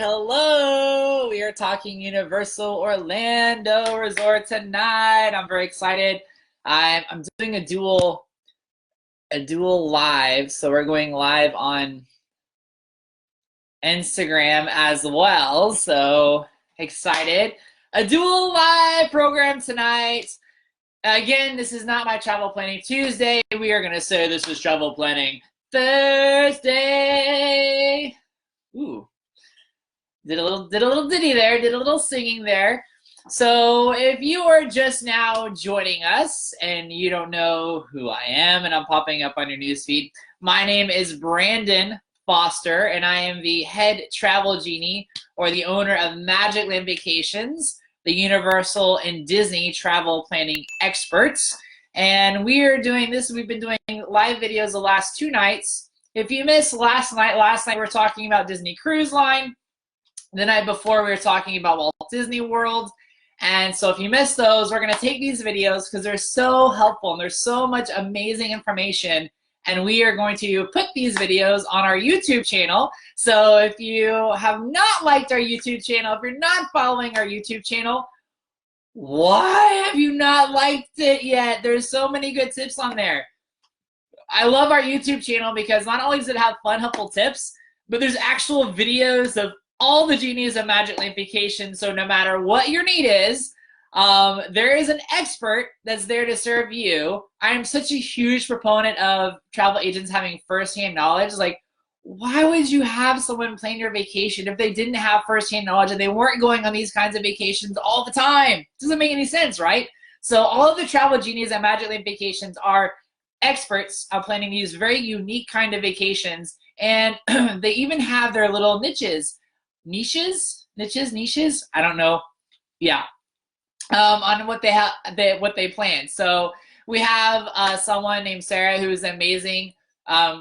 hello. We are talking Universal Orlando Resort tonight. I'm very excited. I'm doing a dual live, so we're going live on Instagram as well. So excited. A dual live program tonight. Again, this is not my travel planning Tuesday. We are going to say this is travel planning Thursday. Ooh. Did a little ditty there, did a little singing there. So if you are just now joining us and you don't know who I am and I'm popping up on your newsfeed, my name is Brandon Foster and I am the head travel genie or the owner of Magic Land Vacations, the Universal and Disney travel planning experts. And we are doing this, we've been doing live videos the last 2 nights. If you missed last night we were talking about Disney Cruise Line. The night before we were talking about Walt Disney World. And so if you missed those, we're gonna take these videos because they're so helpful and there's so much amazing information. And we are going to put these videos on our YouTube channel. So if you have not liked our YouTube channel, if you're not following our YouTube channel, why have you not liked it yet? There's so many good tips on there. I love our YouTube channel because not only does it have fun, helpful tips, but there's actual videos of all the genies of Magic Land Vacation. So no matter what your need is, there is an expert that's there to serve you. I am such a huge proponent of travel agents having firsthand knowledge. Like, why would you have someone plan your vacation if they didn't have firsthand knowledge and they weren't going on these kinds of vacations all the time? It doesn't make any sense, right? So all of the travel genies at Magic Land Vacations are experts on planning these very unique kind of vacations. And they even have their little niches, I don't know. Yeah, on what they have, what they plan. So we have someone named Sarah who is amazing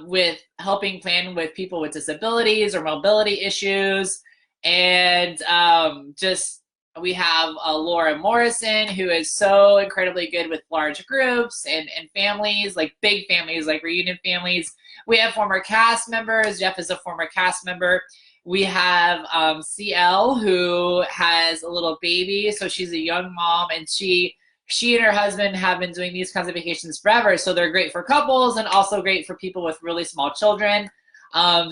with helping plan with people with disabilities or mobility issues, and we have Laura Morrison who is so incredibly good with large groups and families, like big families, like reunion families. We have former cast members. Jeff is a former cast member. We have CL who has a little baby, so she's a young mom, and she and her husband have been doing these kinds of vacations forever, so they're great for couples and also great for people with really small children. Then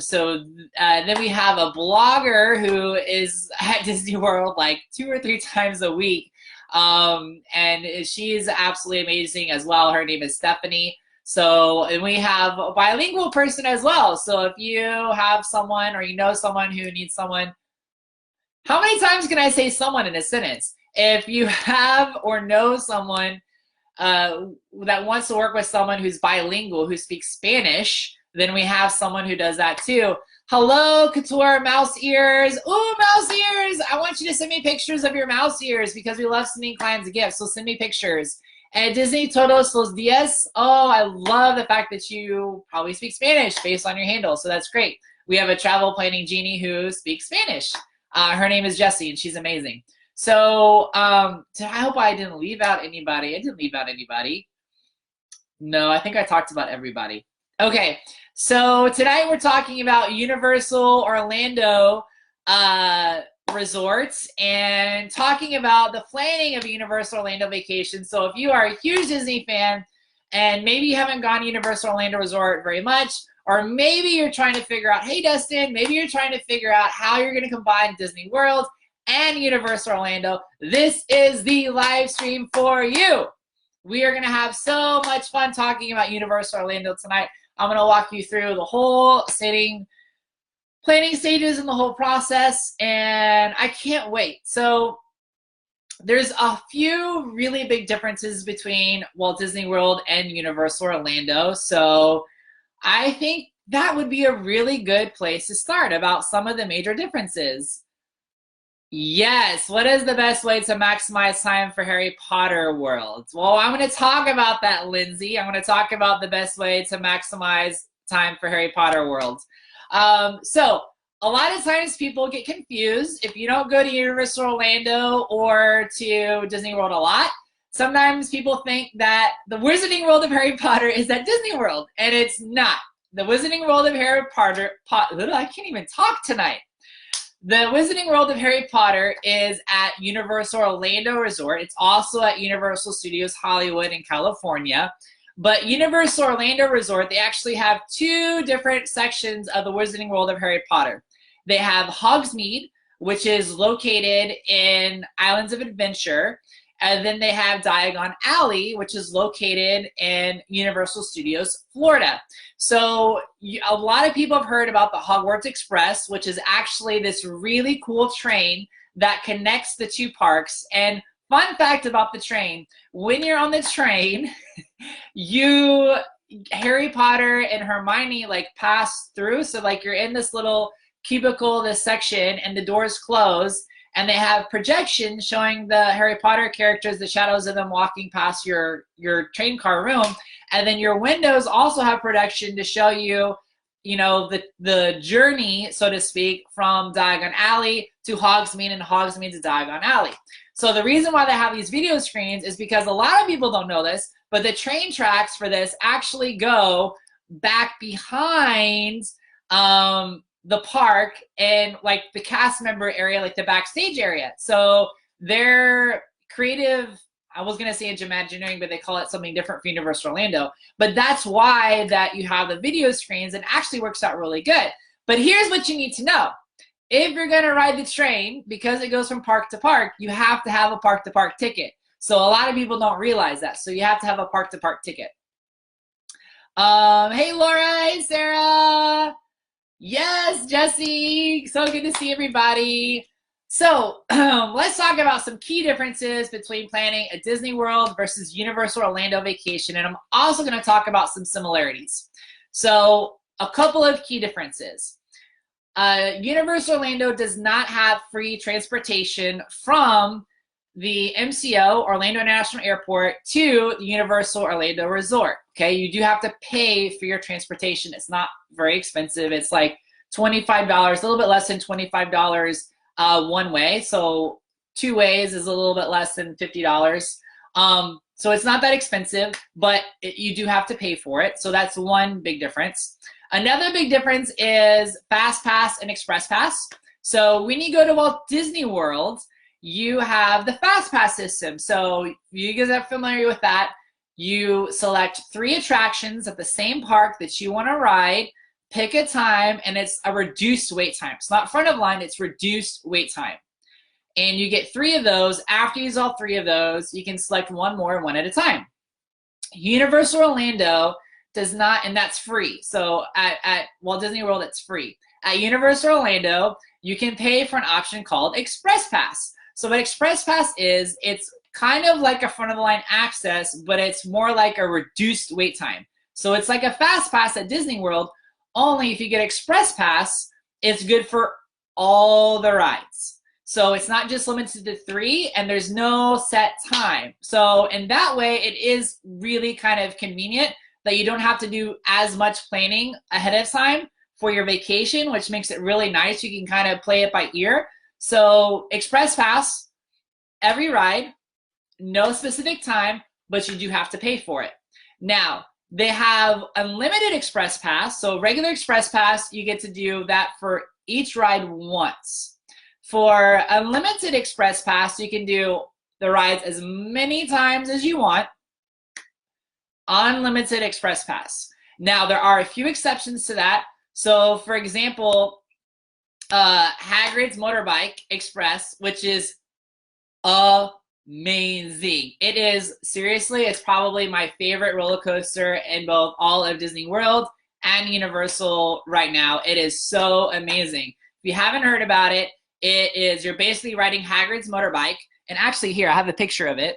we have a blogger who is at Disney World like 2 or 3 times a week, and she's absolutely amazing as well. Her name is Stephanie. So, and we have a bilingual person as well. So if you have someone or you know someone who needs someone, how many times can I say someone in a sentence? If you have or know someone that wants to work with someone who's bilingual, who speaks Spanish, then we have someone who does that too. Hello, Couture Mouse Ears. Ooh, Mouse Ears. I want you to send me pictures of your mouse ears because we love sending clients gifts. So send me pictures. And Disney todos los días. Oh, I love the fact that you probably speak Spanish based on your handle. So that's great. We have a travel planning genie who speaks Spanish. Her name is Jessie, and she's amazing. So I hope I didn't leave out anybody. I didn't leave out anybody. No, I think I talked about everybody. Okay, so tonight we're talking about Universal Orlando resorts and talking about the planning of Universal Orlando Vacation. So if you are a huge Disney fan and maybe you haven't gone to Universal Orlando Resort very much, or maybe you're trying to figure out, hey Dustin, maybe you're trying to figure out how you're going to combine Disney World and Universal Orlando, this is the live stream for you. We are going to have so much fun talking about Universal Orlando tonight. I'm going to walk you through the whole planning stages and the whole process, and I can't wait. So there's a few really big differences between Walt Disney World and Universal Orlando. So I think that would be a really good place to start about some of the major differences. Yes, what is the best way to maximize time for Harry Potter World? Well, I'm going to talk about that, Lindsay. I'm going to talk about the best way to maximize time for Harry Potter World. So a lot of times people get confused. If you don't go to Universal Orlando or to Disney World a lot, sometimes people think that the Wizarding World of Harry Potter is at Disney World, and it's not. The Wizarding World of Harry Potter, I can't even talk tonight. The Wizarding World of Harry Potter is at Universal Orlando Resort. It's also at Universal Studios Hollywood in California. But Universal Orlando Resort, they actually have two different sections of the Wizarding World of Harry Potter. They have Hogsmeade, which is located in Islands of Adventure. And then they have Diagon Alley, which is located in Universal Studios, Florida. So a lot of people have heard about the Hogwarts Express, which is actually this really cool train that connects the two parks. And fun fact about the train, when you're on the train, Harry Potter and Hermione like pass through. So like you're in this little cubicle, this section, and the doors close. And they have projections showing the Harry Potter characters, the shadows of them walking past your train car room. And then your windows also have projection to show you, you know, the journey, so to speak, from Diagon Alley to Hogsmeade and Hogsmeade to Diagon Alley. So the reason why they have these video screens is because a lot of people don't know this, but the train tracks for this actually go back behind the park and like the cast member area, like the backstage area. So they're creative, I was gonna say Imagineering, but they call it something different for Universal Orlando. But that's why that you have the video screens, and actually works out really good. But here's what you need to know. If you're gonna ride the train, because it goes from park to park, you have to have a park to park ticket. So a lot of people don't realize that. So you have to have a park to park ticket. Hey Laura, hey Sarah. Yes, Jesse, so good to see everybody. So let's talk about some key differences between planning a Disney World versus Universal Orlando vacation. And I'm also gonna talk about some similarities. So a couple of key differences. Universal Orlando does not have free transportation from the MCO, Orlando International Airport, to the Universal Orlando Resort. Okay, you do have to pay for your transportation. It's not very expensive. It's like $25, a little bit less than $25 one way. So two ways is a little bit less than $50. So it's not that expensive, but you do have to pay for it. So that's one big difference. Another big difference is Fast Pass and Express Pass. So when you go to Walt Disney World, you have the Fast Pass system. So you guys are familiar with that. You select 3 attractions at the same park that you want to ride, pick a time, and it's a reduced wait time. It's not front of line, it's reduced wait time. And you get 3 of those. After you use all 3 of those, you can select one more, one at a time. Universal Orlando does not, and that's free. So at Walt Disney World, it's free. At Universal Orlando, you can pay for an option called Express Pass. So what Express Pass is, it's kind of like a front of the line access, but it's more like a reduced wait time. So it's like a Fast Pass at Disney World, only if you get Express Pass, it's good for all the rides. So it's not just limited to 3, and there's no set time. So in that way, it is really kind of convenient that you don't have to do as much planning ahead of time for your vacation, which makes it really nice. You can kind of play it by ear. So Express Pass, every ride, no specific time, but you do have to pay for it. Now, they have unlimited Express Pass. So regular Express Pass, you get to do that for each ride once. For unlimited Express Pass, you can do the rides as many times as you want. Unlimited Express Pass. Now, there are a few exceptions to that. So, for example, Hagrid's Motorbike Express, which is amazing. It is, seriously, it's probably my favorite roller coaster in both all of Disney World and Universal right now. It is so amazing. If you haven't heard about it, it is, you're basically riding Hagrid's motorbike. And actually here, I have a picture of it.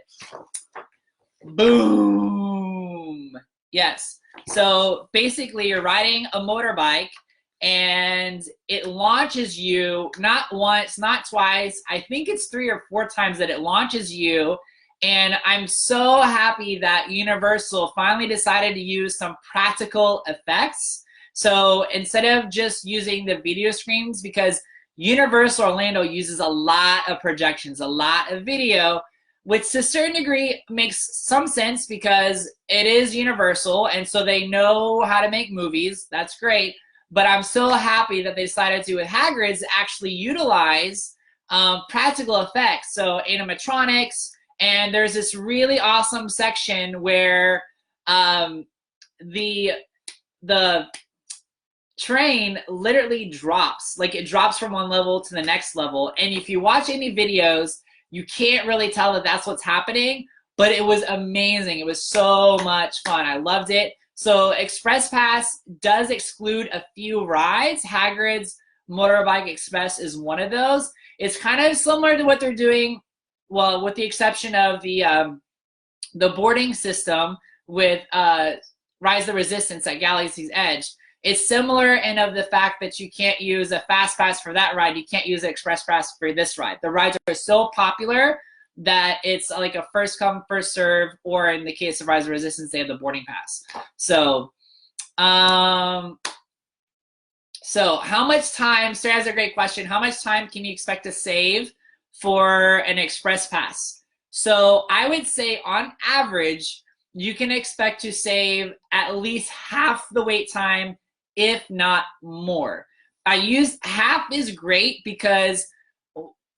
Boom. Yes. So basically you're riding a motorbike and it launches you not once, not twice. I think it's 3 or 4 times that it launches you. And I'm so happy that Universal finally decided to use some practical effects. So instead of just using the video screens, because Universal Orlando uses a lot of projections, a lot of video, which to a certain degree makes some sense because it is Universal and so they know how to make movies. That's great. But I'm so happy that they decided to, with Hagrid's, actually utilize practical effects, so animatronics, and there's this really awesome section where the train literally drops, like it drops from one level to the next level, and if you watch any videos, you can't really tell that that's what's happening, but it was amazing. It was so much fun. I loved it. So Express Pass does exclude a few rides. Hagrid's Motorbike Express is one of those. It's kind of similar to what they're doing, well, with the exception of the boarding system with Rise of the Resistance at Galaxy's Edge. It's similar in of the fact that you can't use a Fast Pass for that ride. You can't use an Express Pass for this ride. The rides are so popular that it's like a first come, first serve, or in the case of Rise of Resistance, they have the boarding pass. So, so how much time, Sarah has a great question. How much time can you expect to save for an Express Pass? So I would say on average, you can expect to save at least half the wait time, if not more. I use half is great because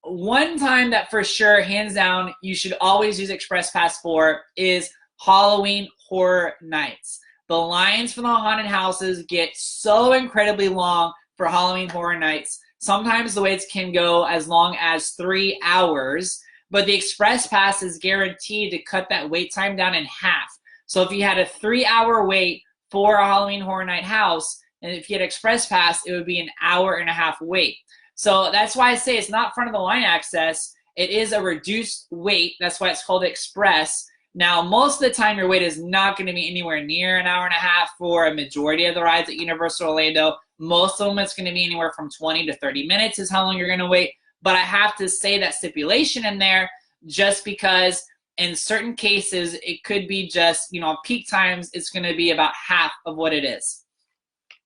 one time that for sure, hands down, you should always use Express Pass for is Halloween Horror Nights. The lines for the haunted houses get so incredibly long for Halloween Horror Nights. Sometimes the waits can go as long as 3 hours, but the Express Pass is guaranteed to cut that wait time down in half. So if you had a 3-hour wait for a Halloween Horror Night house, and if you had Express Pass, it would be an 1.5-hour wait. So that's why I say it's not front of the line access. It is a reduced wait. That's why it's called Express. Now, most of the time, your wait is not going to be anywhere near an 1.5 hours for a majority of the rides at Universal Orlando. Most of them, it's going to be anywhere from 20 to 30 minutes is how long you're going to wait. But I have to say that stipulation in there just because in certain cases, it could be just, you know, peak times, it's going to be about half of what it is.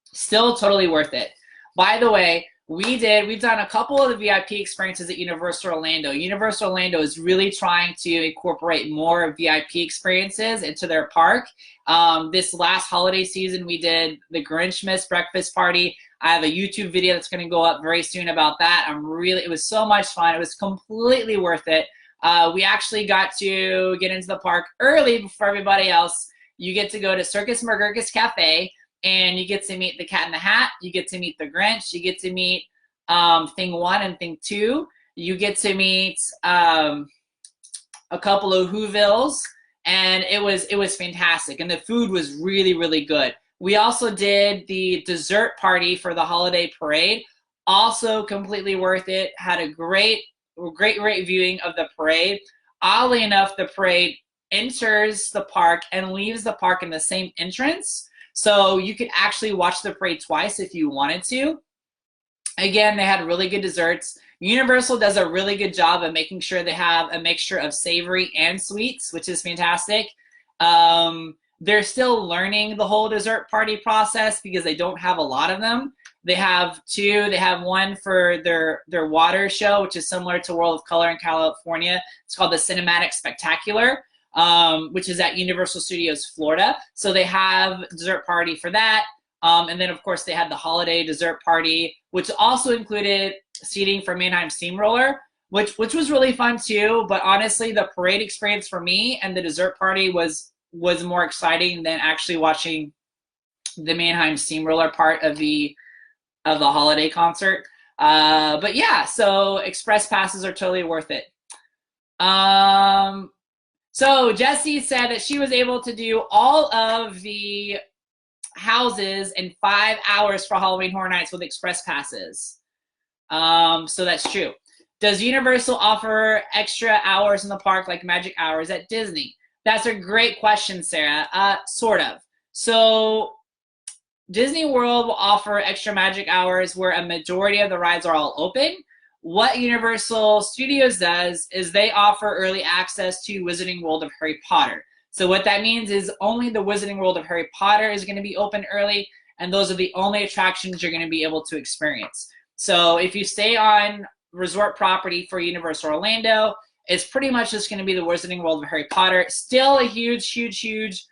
Still totally worth it. By the way, we've done a couple of the VIP experiences at Universal Orlando. Universal Orlando is really trying to incorporate more VIP experiences into their park. This last holiday season, we did the Grinchmas breakfast party. I have a YouTube video that's going to go up very soon about that. It was so much fun. It was completely worth it. We actually got to get into the park early before everybody else. You get to go to Circus McGurkus Cafe, and you get to meet the Cat in the Hat. You get to meet the Grinch. You get to meet Thing 1 and Thing 2. You get to meet a couple of Whovilles, and it was fantastic. And the food was really, really good. We also did the dessert party for the holiday parade. Also completely worth it. Had a great viewing of the parade. Oddly enough, the parade enters the park and leaves the park in the same entrance. So you could actually watch the parade twice if you wanted to. Again, they had really good desserts. Universal does a really good job of making sure they have a mixture of savory and sweets, which is fantastic. They're still learning the whole dessert party process because they don't have a lot of them. They have two. They have one for their water show, which is similar to World of Color in California. It's called the Cinematic Spectacular, which is at Universal Studios Florida. So they have dessert party for that. And then, of course, they had the holiday dessert party, which also included seating for Mannheim Steamroller, which was really fun too. But honestly, the parade experience for me and the dessert party was more exciting than actually watching the Mannheim Steamroller part of the holiday concert. But yeah, so Express Passes are totally worth it. So Jessie said that she was able to do all of the houses in 5 hours for Halloween Horror Nights with Express Passes. So that's true. Does Universal offer extra hours in the park like magic hours at Disney? That's a great question, Sarah. Sort of. So Disney World will offer extra magic hours where a majority of the rides are all open. What Universal Studios does is they offer early access to Wizarding World of Harry Potter. So what that means is only the Wizarding World of Harry Potter is going to be open early, and those are the only attractions you're going to be able to experience. So if you stay on resort property for Universal Orlando, it's pretty much just going to be the Wizarding World of Harry Potter. Still a huge, huge, huge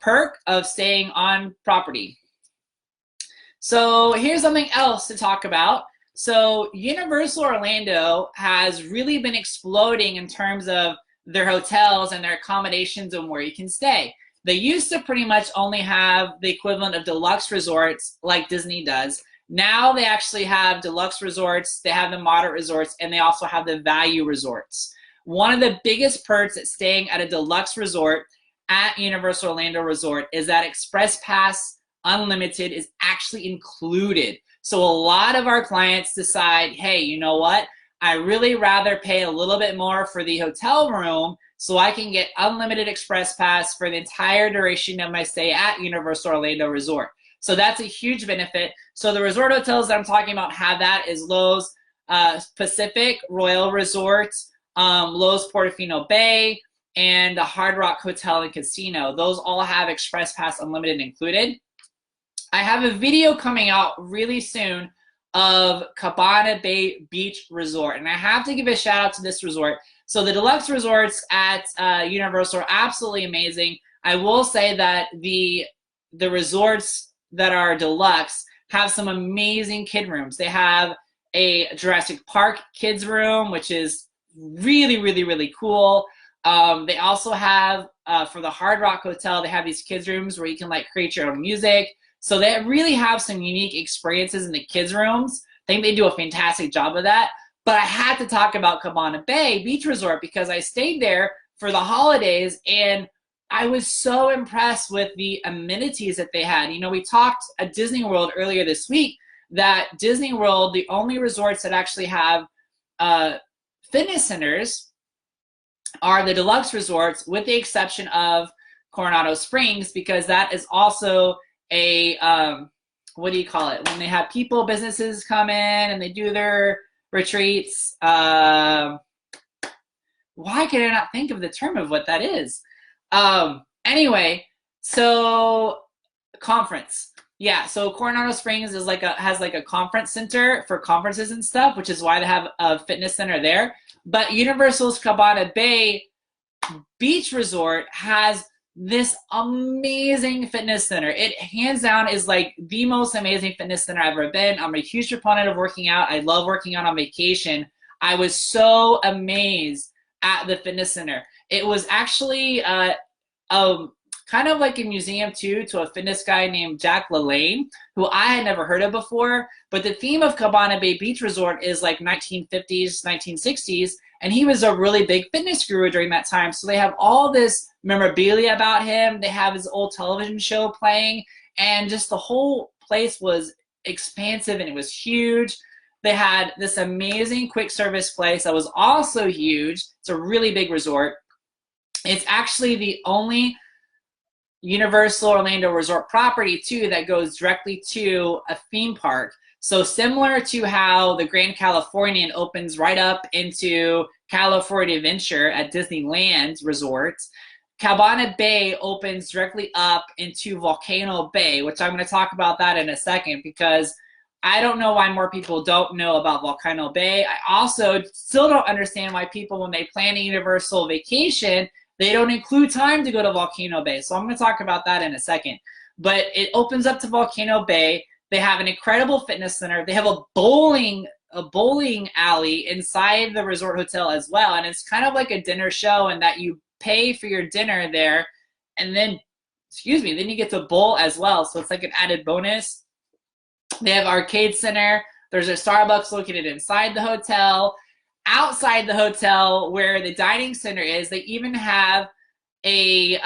perk of staying on property. So here's something else to talk about. So Universal Orlando has really been exploding in terms of their hotels and their accommodations and where you can stay. They used to pretty much only have the equivalent of deluxe resorts like Disney does. Now they actually have deluxe resorts, they have the moderate resorts, and they also have the value resorts. One of the biggest perks at staying at a deluxe resort at Universal Orlando Resort is that Express Pass Unlimited is actually included. So a lot of our clients decide, hey, you know what? I really rather pay a little bit more for the hotel room so I can get unlimited Express Pass for the entire duration of my stay at Universal Orlando Resort. So that's a huge benefit. So the resort hotels that I'm talking about have that is Lowe's Pacific Royal Resort, Lowe's Portofino Bay, and the Hard Rock Hotel and Casino. Those all have Express Pass Unlimited included. I have a video coming out really soon of Cabana Bay Beach Resort, and I have to give a shout out to this resort. So the deluxe resorts at Universal are absolutely amazing. I will say that the resorts that are deluxe have some amazing kid rooms. They have a Jurassic Park kids room, which is really, really, really cool. They also have, for the Hard Rock Hotel, they have these kids rooms where you can like create your own music. So they really have some unique experiences in the kids rooms. I think they do a fantastic job of that. But I had to talk about Cabana Bay Beach Resort because I stayed there for the holidays and I was so impressed with the amenities that they had. You know, we talked at Disney World earlier this week that Disney World, the only resorts that actually have fitness centers are the deluxe resorts, with the exception of Coronado Springs, because that is also a, what do you call it? When they have people, businesses come in and they do their retreats. Why can I not think of the term of what that is? Anyway, so conference. Yeah, so Coronado Springs is has like a conference center for conferences and stuff, which is why they have a fitness center there. But Universal's Cabana Bay Beach Resort has this amazing fitness center. It hands down is like the most amazing fitness center I've ever been. I'm a huge proponent of working out. I love working out on vacation. I was so amazed at the fitness center. It was actually kind of like a museum too, to a fitness guy named Jack LaLanne, who I had never heard of before. But the theme of Cabana Bay Beach Resort is like 1950s, 1960s, and he was a really big fitness guru during that time. So they have all this memorabilia about him. They have his old television show playing, and just the whole place was expansive and it was huge. They had this amazing quick service place that was also huge. It's a really big resort. It's actually the only Universal Orlando Resort property too that goes directly to a theme park. So similar to how the Grand Californian opens right up into California Adventure at Disneyland Resort, Cabana Bay opens directly up into Volcano Bay, which I'm going to talk about that in a second because I don't know why more people don't know about Volcano Bay. I also still don't understand why people, when they plan a Universal vacation, they don't include time to go to Volcano Bay. So I'm going to talk about that in a second. But it opens up to Volcano Bay. They have an incredible fitness center. They have a bowling alley inside the resort hotel as well. And it's kind of like a dinner show in that you pay for your dinner there and then, then you get to bowl as well. So it's like an added bonus. They have arcade center. There's a Starbucks located inside the hotel. Outside the hotel where the dining center is, they even have a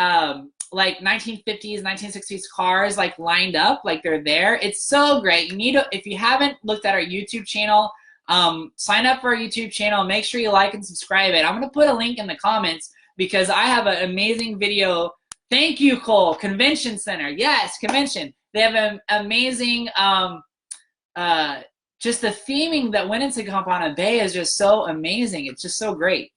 like 1950s, 1960s cars like lined up, like they're there. It's so great. You need to, if you haven't looked at our YouTube channel, sign up for our YouTube channel. Make sure you like and subscribe it. I'm going to put a link in the comments because I have an amazing video. Thank you, Cole. Convention Center. Yes, convention. They have an amazing just the theming that went into Cabana Bay is just so amazing. It's just so great.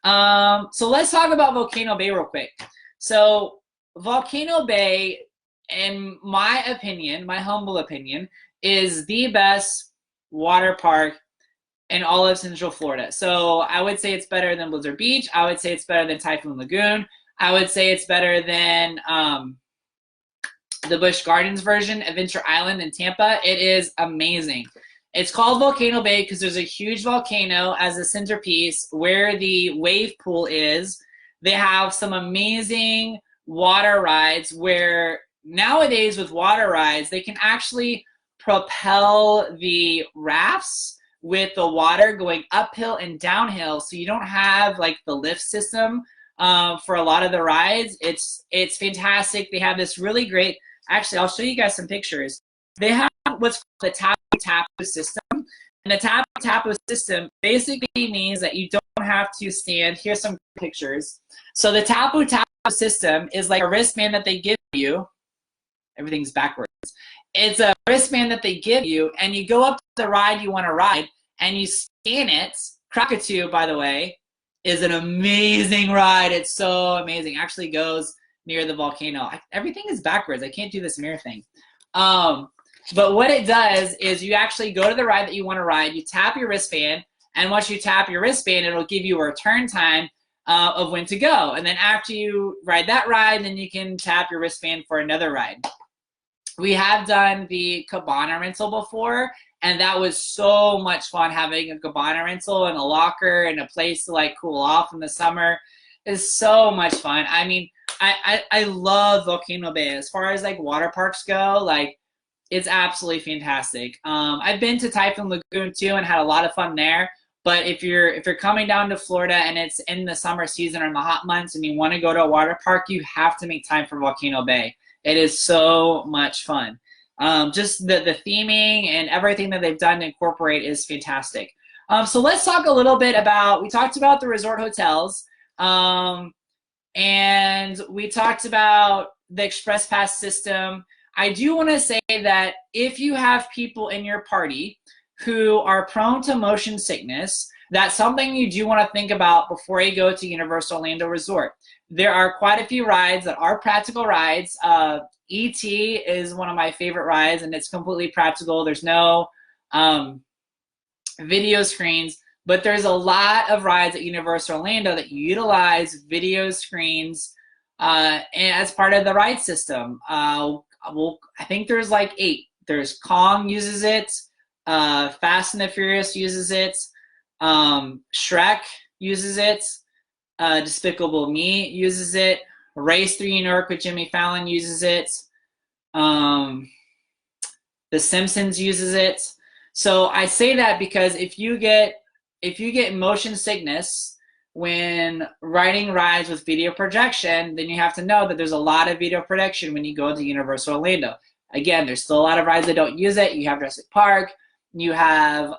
So let's talk about Volcano Bay real quick. So Volcano Bay, in my opinion, my humble opinion, is the best water park in all of Central Florida. So I would say it's better than Blizzard Beach. I would say it's better than Typhoon Lagoon. I would say it's better than the Busch Gardens version, Adventure Island in Tampa. It is amazing. It's called Volcano Bay because there's a huge volcano as a centerpiece where the wave pool is. They have some amazing water rides where nowadays with water rides, they can actually propel the rafts with the water going uphill and downhill, so you don't have like the lift system for a lot of the rides. It's fantastic. They have this really great, actually I'll show you guys some pictures. They have what's called the tapu system, and the tapu system basically means that you don't have to stand. Here's some pictures. So the tapu system is like a wristband that they give you. Everything's backwards. It's a wristband that they give you, and you go up to the ride you want to ride, and you scan it. Krakatoa, by the way, is an amazing ride. It's so amazing. It actually goes near the volcano. Everything is backwards. I can't do this mirror thing. But what it does is you actually go to the ride that you want to ride, you tap your wristband, and once you tap your wristband, it'll give you a return time of when to go. And then after you ride that ride, then you can tap your wristband for another ride. We have done the cabana rental before, and that was so much fun, having a cabana rental and a locker and a place to like cool off in the summer. It's so much fun. I mean, I love Volcano Bay. As far as like water parks go, like it's absolutely fantastic. I've been to Typhoon Lagoon too and had a lot of fun there. But if you're coming down to Florida and it's in the summer season or in the hot months and you want to go to a water park, you have to make time for Volcano Bay. It is so much fun. Just the theming and everything that they've done to incorporate is fantastic. So let's talk a little bit about, we talked about the resort hotels, and we talked about the Express Pass system. I do want to say that if you have people in your party who are prone to motion sickness, that's something you do want to think about before you go to Universal Orlando Resort. There are quite a few rides that are practical rides. E.T. is one of my favorite rides, and it's completely practical. There's no video screens, but there's a lot of rides at Universal Orlando that utilize video screens as part of the ride system. Well, I think there's like 8. There's Kong uses it, Fast and the Furious uses it, Shrek uses it, Despicable Me uses it, Race 3 New York with Jimmy Fallon uses it, The Simpsons uses it. So I say that because if you get motion sickness when riding rides with video projection, then you have to know that there's a lot of video projection when you go to Universal Orlando. Again, there's still a lot of rides that don't use it. You have Jurassic Park, you have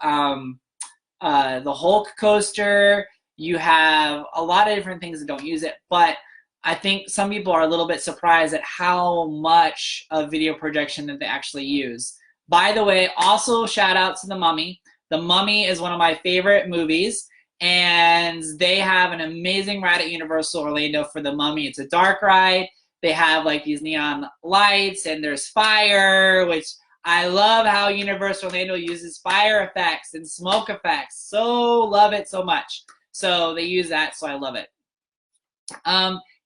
the Hulk coaster, you have a lot of different things that don't use it, but I think some people are a little bit surprised at how much of video projection that they actually use. By the way, also shout out to The Mummy. The Mummy is one of my favorite movies, and they have an amazing ride at Universal Orlando for The Mummy. It's a dark ride. They have like these neon lights, and there's fire, which I love how Universal Orlando uses fire effects and smoke effects. So love it so much. So they use that, so I love it.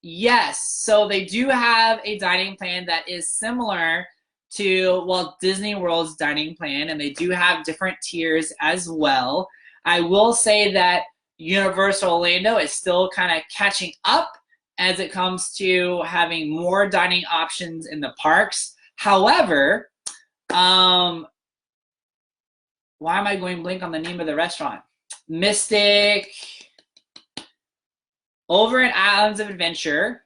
Yes, so they do have a dining plan that is similar to Walt Disney World's dining plan, and they do have different tiers as well. I will say that Universal Orlando is still kind of catching up as it comes to having more dining options in the parks. However, why am I going blank on the name of the restaurant? Mystic. Over at Islands of Adventure,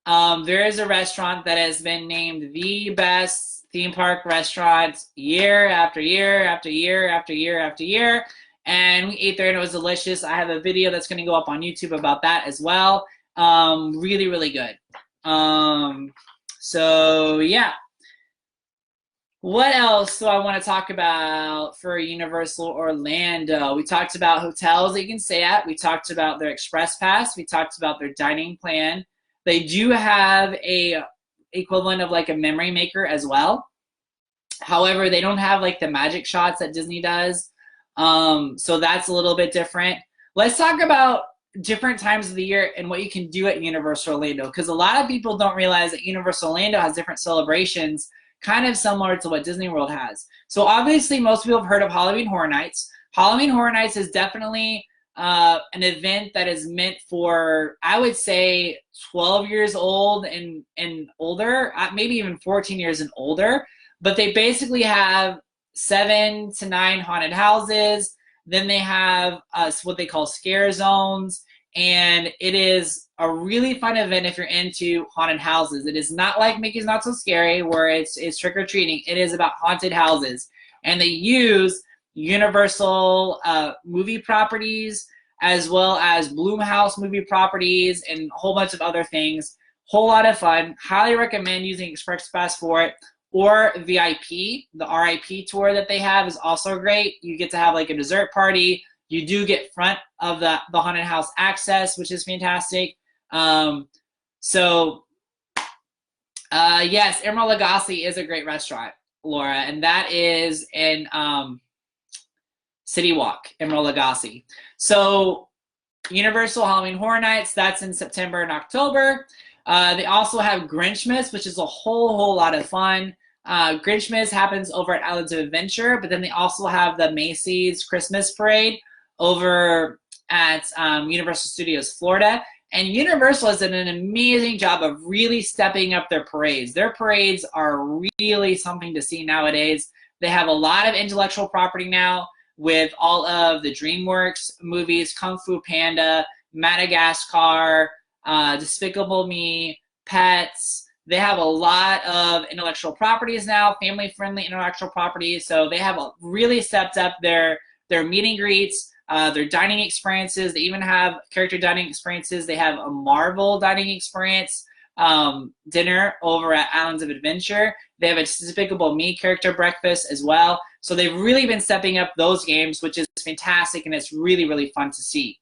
there is a restaurant that has been named the best theme park restaurant year after year after year after year after year. And we ate there and it was delicious. I have a video that's going to go up on YouTube about that as well. Really, really good. So yeah. What else do I want to talk about for Universal Orlando? We talked about hotels that you can stay at. We talked about their Express Pass. We talked about their dining plan. They do have a equivalent of like a memory maker as well. However, they don't have like the magic shots that Disney does. So that's a little bit different. Let's talk about different times of the year and what you can do at Universal Orlando, because a lot of people don't realize that Universal Orlando has different celebrations kind of similar to what Disney World has. So obviously most people have heard of Halloween Horror Nights. Halloween Horror Nights is definitely an event that is meant for, I would say, 12 years old and older, maybe even 14 years and older. But they basically have 7 to 9 haunted houses. Then they have what they call scare zones. And it is a really fun event if you're into haunted houses. It is not like Mickey's Not So Scary, where it's trick-or-treating. It is about haunted houses. And they use Universal movie properties, as well as Blumhouse movie properties, and a whole bunch of other things. Whole lot of fun. Highly recommend using Express Pass for it, or VIP. The RIP tour that they have is also great. You get to have like a dessert party. You do get front of the haunted house access, which is fantastic. Yes, Emerald Lagasse is a great restaurant, Laura, and that is in City Walk, Emerald Lagasse. So Universal Halloween Horror Nights, that's in September and October. They also have Grinchmas, which is a whole lot of fun. Grinchmas happens over at Islands of Adventure, but then they also have the Macy's Christmas Parade over at Universal Studios Florida. And Universal has done an amazing job of really stepping up their parades. Their parades are really something to see nowadays. They have a lot of intellectual property now with all of the DreamWorks movies, Kung Fu Panda, Madagascar, Despicable Me, Pets. They have a lot of intellectual properties now, family-friendly intellectual properties. So they have really stepped up their meet and greets, their dining experiences. They even have character dining experiences. They have a Marvel dining experience dinner over at Islands of Adventure. They have a Despicable Me character breakfast as well. So they've really been stepping up those games, which is fantastic, and it's really, really fun to see.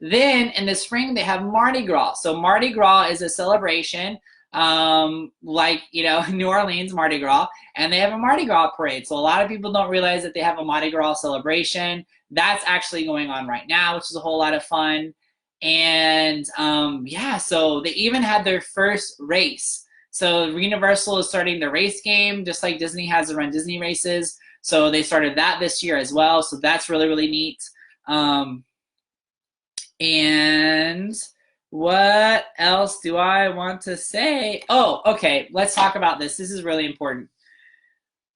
Then in the spring, they have Mardi Gras. So Mardi Gras is a celebration like, New Orleans Mardi Gras, and they have a Mardi Gras parade. So a lot of people don't realize that they have a Mardi Gras celebration. That's actually going on right now, which is a whole lot of fun. And so they even had their first race. So Universal is starting the race game, just like Disney has to run Disney races. So they started that this year as well. So that's really, really neat. And what else do I want to say? Oh, okay. Let's talk about this. This is really important.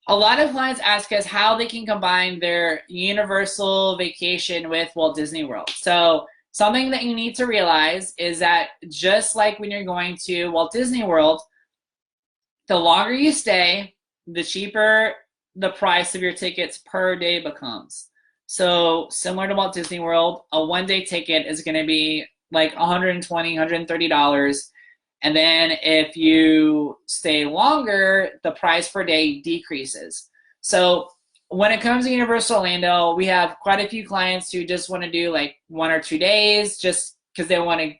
A lot of clients ask us how they can combine their Universal vacation with Walt Disney World. So something that you need to realize is that just like when you're going to Walt Disney World, the longer you stay, the cheaper the price of your tickets per day becomes. So similar to Walt Disney World, a one-day ticket is going to be like $120, $130. And then if you stay longer, the price per day decreases. So when it comes to Universal Orlando, we have quite a few clients who just want to do like 1 or 2 days just because they want to,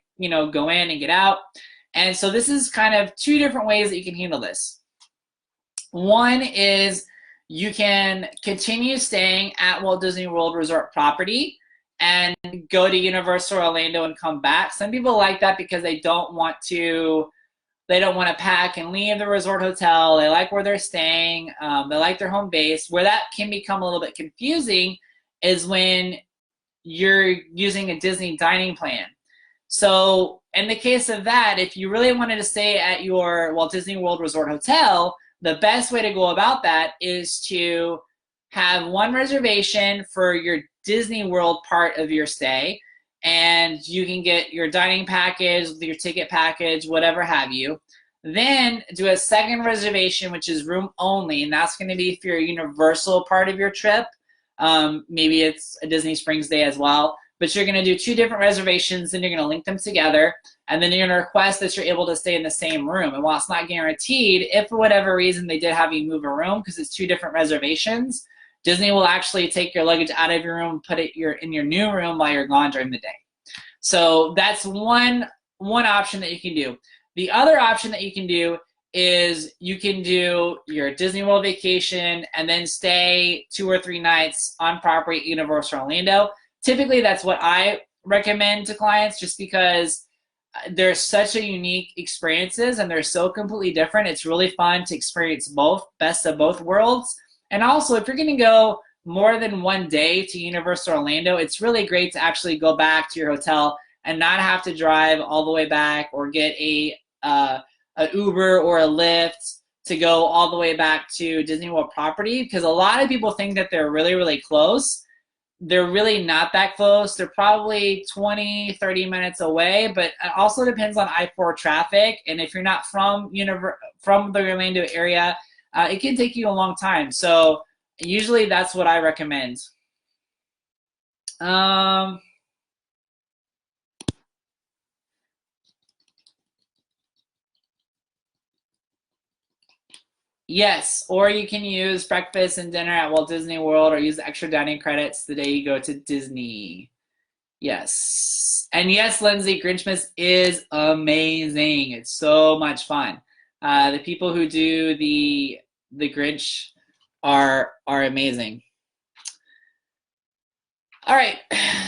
go in and get out. And so this is kind of 2 different ways that you can handle this. One is you can continue staying at Walt Disney World Resort property and go to Universal Orlando and come back. Some people like that because they don't want to pack and leave the resort hotel. They like where they're staying. They like their home base. Where that can become a little bit confusing is when you're using a Disney dining plan. So in the case of that, if you really wanted to stay at your Walt Disney World Resort Hotel, the best way to go about that is to have one reservation for your Disney World part of your stay, and you can get your dining package, your ticket package, whatever have you. Then do a second reservation, which is room only, and that's going to be for your Universal part of your trip. Maybe it's a Disney Springs day as well. But you're going to do 2 different reservations, and you're going to link them together, and then you're going to request that you're able to stay in the same room. And while it's not guaranteed, if for whatever reason they did have you move a room because it's 2 different reservations, Disney will actually take your luggage out of your room and put it in your new room while you're gone during the day. So that's one option that you can do. The other option that you can do is you can do your Disney World vacation and then stay 2 or 3 nights on property at Universal Orlando. Typically, that's what I recommend to clients just because they're such a unique experiences and they're so completely different. It's really fun to experience both, best of both worlds. And also, if you're going to go more than one day to Universal Orlando, it's really great to actually go back to your hotel and not have to drive all the way back or get an Uber or a Lyft to go all the way back to Disney World property, because a lot of people think that they're really, really close. They're really not that close. They're probably 20, 30 minutes away, but it also depends on I-4 traffic. And if you're not from the Orlando area, it can take you a long time. So usually that's what I recommend. Yes, or you can use breakfast and dinner at Walt Disney World or use extra dining credits the day you go to Disney. Yes. And yes, Lindsay, Grinchmas is amazing. It's so much fun. The people who do the Grinch are amazing. All right,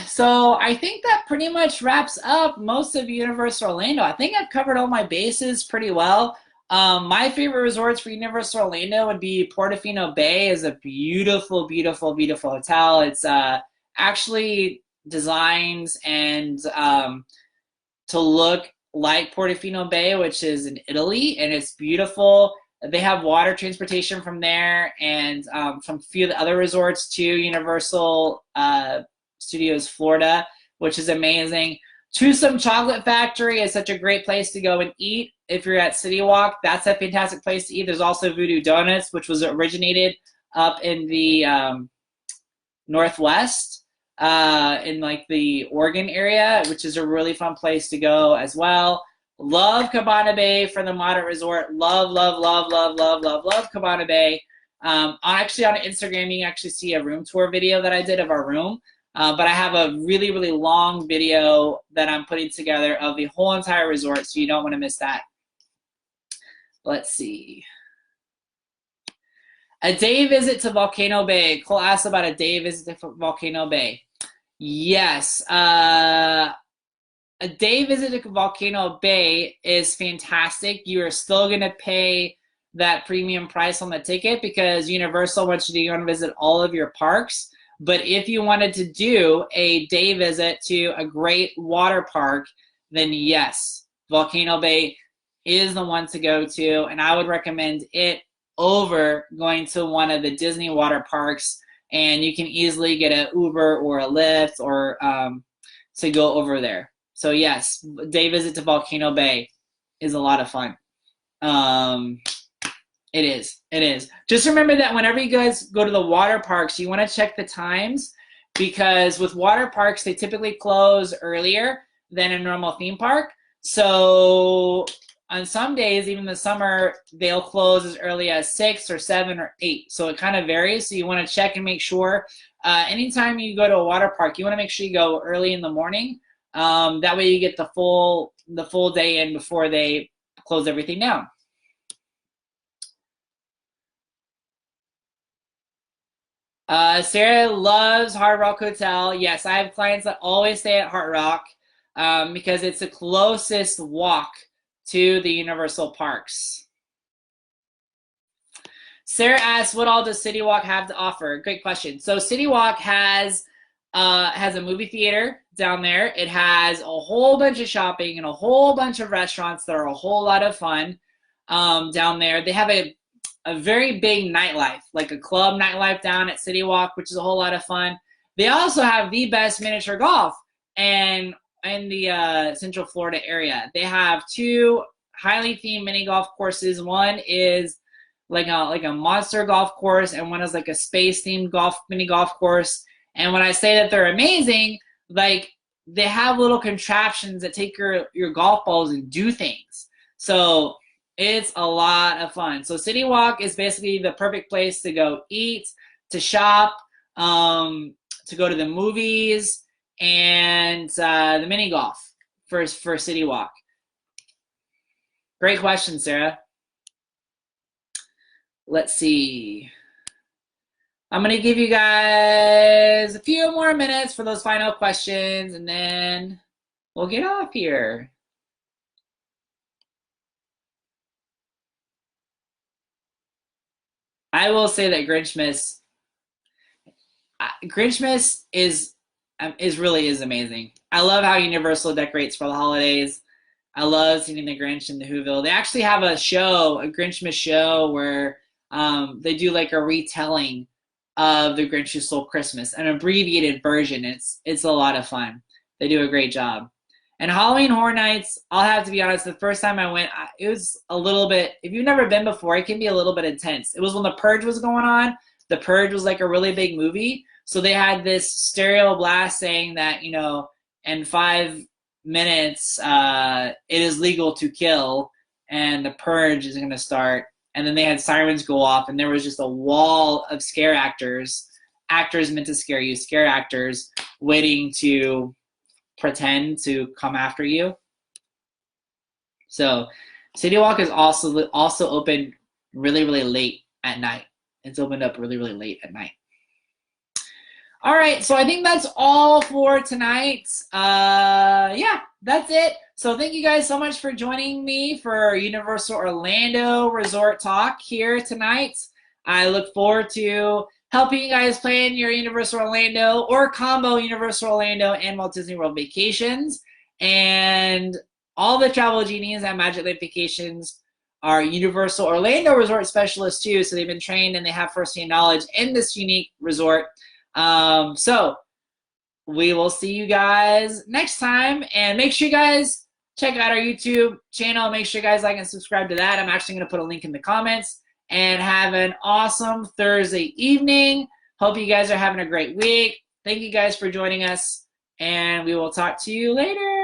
so I think that pretty much wraps up most of Universal Orlando. I think I've covered all my bases pretty well. My favorite resorts for Universal Orlando would be Portofino Bay. Is a beautiful, beautiful, beautiful hotel. It's actually designed and to look like Portofino Bay, which is in Italy, and it's beautiful. They have water transportation from there and from a few of the other resorts to Universal Studios Florida, which is amazing. Twosome Chocolate Factory is such a great place to go and eat. If you're at City Walk, that's a fantastic place to eat. There's also Voodoo Donuts, which was originated up in the Northwest, in like the Oregon area, which is a really fun place to go as well. Love Cabana Bay for the moderate resort. Love, love, love, love, love, love, love Cabana Bay. Actually, on Instagram, you can actually see a room tour video that I did of our room. But I have a really, really long video that I'm putting together of the whole entire resort, so you don't want to miss that. Let's see. A day visit to Volcano Bay. Cole asked about a day visit to Volcano Bay. Yes. A day visit to Volcano Bay is fantastic. You are still going to pay that premium price on the ticket because Universal wants you to go and visit all of your parks. But if you wanted to do a day visit to a great water park, then yes, Volcano Bay is the one to go to. And I would recommend it over going to one of the Disney water parks. And you can easily get an Uber or a Lyft or to go over there. So yes, day visit to Volcano Bay is a lot of fun. It is. It is. Just remember that whenever you guys go to the water parks, you want to check the times because with water parks, they typically close earlier than a normal theme park. So on some days, even the summer, they'll close as early as 6 or 7 or 8. So it kind of varies. So you want to check and make sure. Anytime you go to a water park, you want to make sure you go early in the morning. That way you get the full day in before they close everything down. Sarah loves Hard Rock Hotel. Yes, I have clients that always stay at Hard Rock because it's the closest walk to the Universal Parks. Sarah asks, what all does City Walk have to offer? Great question. So City Walk has a movie theater down there. It has a whole bunch of shopping and a whole bunch of restaurants that are a whole lot of fun down there. They have a very big nightlife, like a club nightlife down at City Walk, which is a whole lot of fun. They also have the best miniature golf in the Central Florida area. They have 2 highly themed mini golf courses. One is like a monster golf course, and one is like a space themed mini golf course. And when I say that they're amazing, like they have little contraptions that take your golf balls and do things. So it's a lot of fun. So City Walk is basically the perfect place to go eat, to shop, to go to the movies, and the mini golf for City Walk. Great question, Sarah. Let's see. I'm going to give you guys a few more minutes for those final questions, and then we'll get off here. I will say that Grinchmas is really is amazing. I love how Universal decorates for the holidays. I love seeing the Grinch in the Whoville. They actually have a show, a Grinchmas show, where they do like a retelling of the Grinch Who Stole Christmas, an abbreviated version. It's a lot of fun. They do a great job. And Halloween Horror Nights, I'll have to be honest, the first time I went, it was a little bit, if you've never been before, it can be a little bit intense. It was when The Purge was going on. The Purge was like a really big movie. So they had this stereo blast saying that, in 5 minutes, it is legal to kill, and the purge is going to start. And then they had sirens go off, and there was just a wall of scare actors meant to scare you, scare actors waiting to pretend to come after you. So City Walk is also open really, really late at night. It's opened up really, really late at night. All right, so I think that's all for tonight. Yeah, that's it. So thank you guys so much for joining me for Universal Orlando Resort Talk here tonight. I look forward to helping you guys plan your Universal Orlando or combo Universal Orlando and Walt Disney World vacations. And all the travel genies at Magic Lake Vacations are Universal Orlando Resort specialists too, so they've been trained and they have firsthand knowledge in this unique resort. So we will see you guys next time, and make sure you guys check out our YouTube channel. Make sure you guys like and subscribe to that. I'm actually going to put a link in the comments, and have an awesome Thursday evening. Hope you guys are having a great week. Thank you guys for joining us, and we will talk to you later.